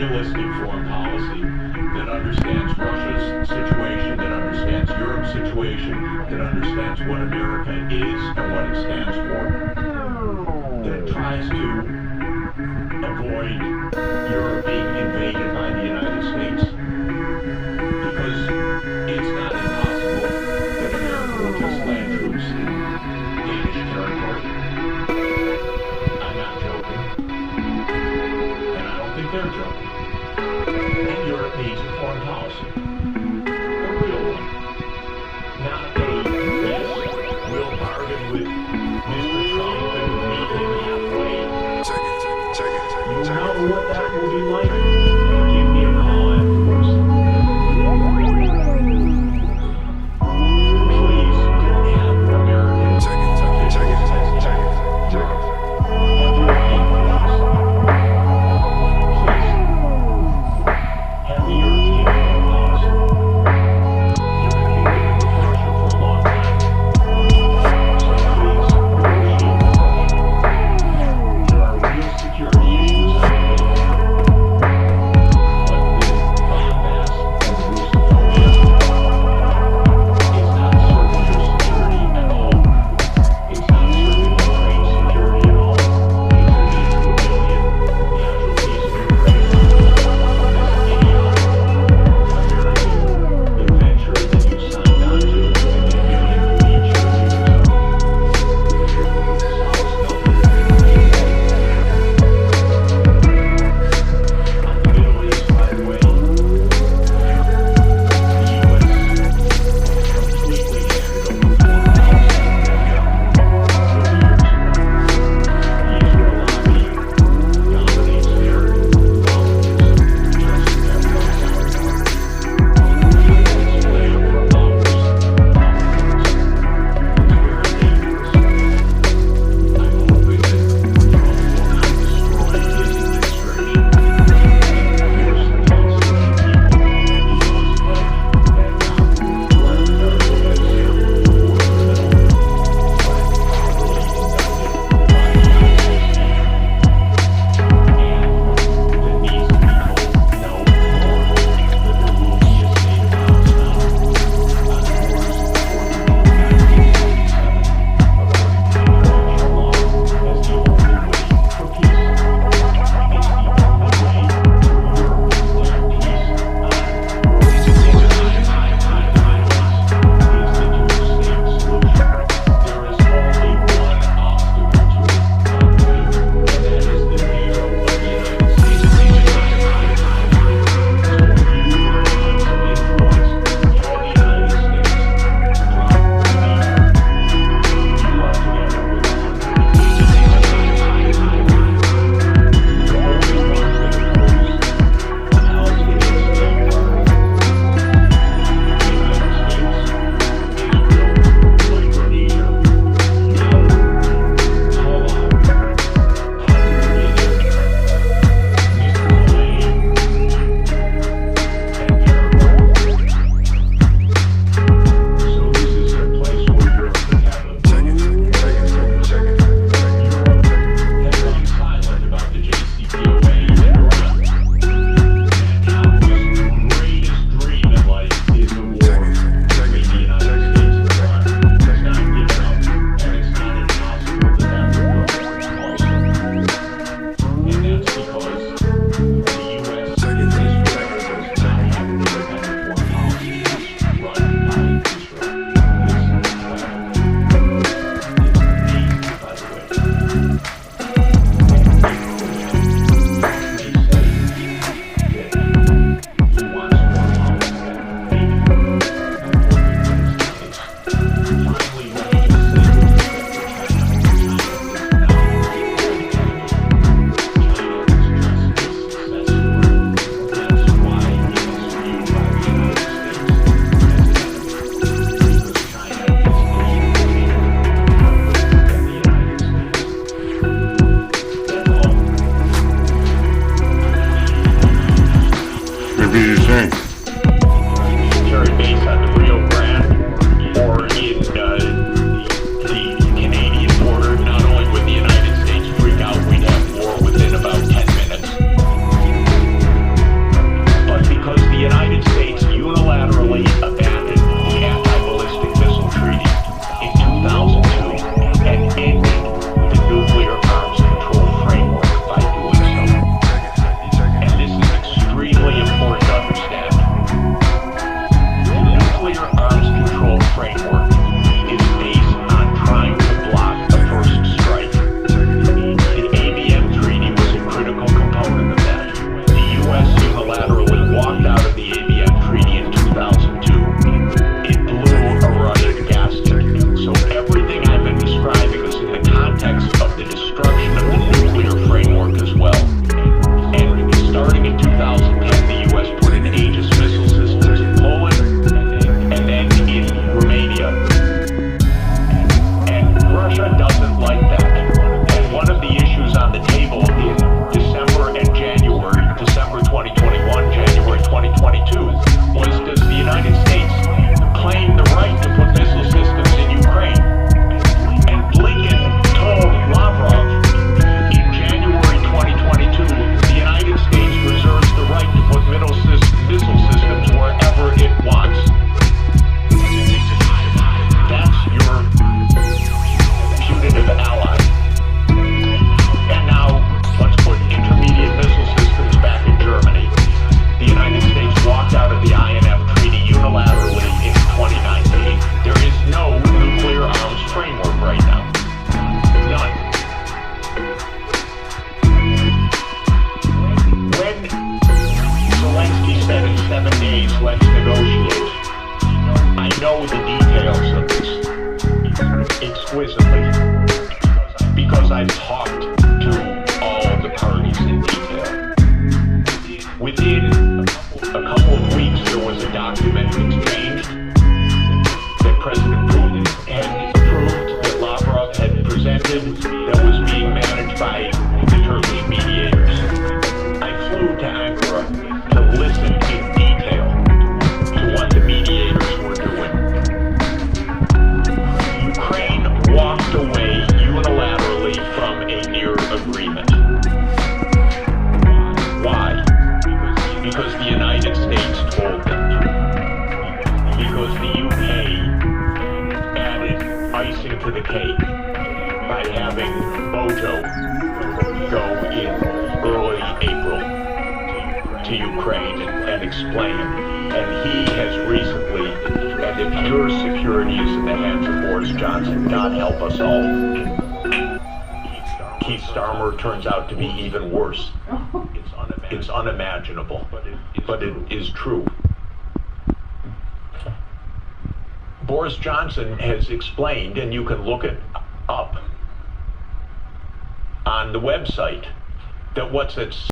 realistic foreign policy that understands Russia's situation, that understands Europe's situation, that understands what America is and what it stands for, that tries to avoid Europe being invaded by the United States. Because it's not impossible that America will just land troops in Danish territory. I'm not joking. And I don't think they're joking. And Europe needs a foreign policy. A real one. Not a, yes, we'll bargain with Mr. Trump and meet him halfway. You know what that will be like? Give me a call afterwards. Please have American to Ukraine and explain. And he has recently, and if your security is in the hands of Boris Johnson, God help us all, Keith Starmer turns out to be even worse. It's unimaginable, but it is true. Boris Johnson has explained, and you can look it up on the website, that what's at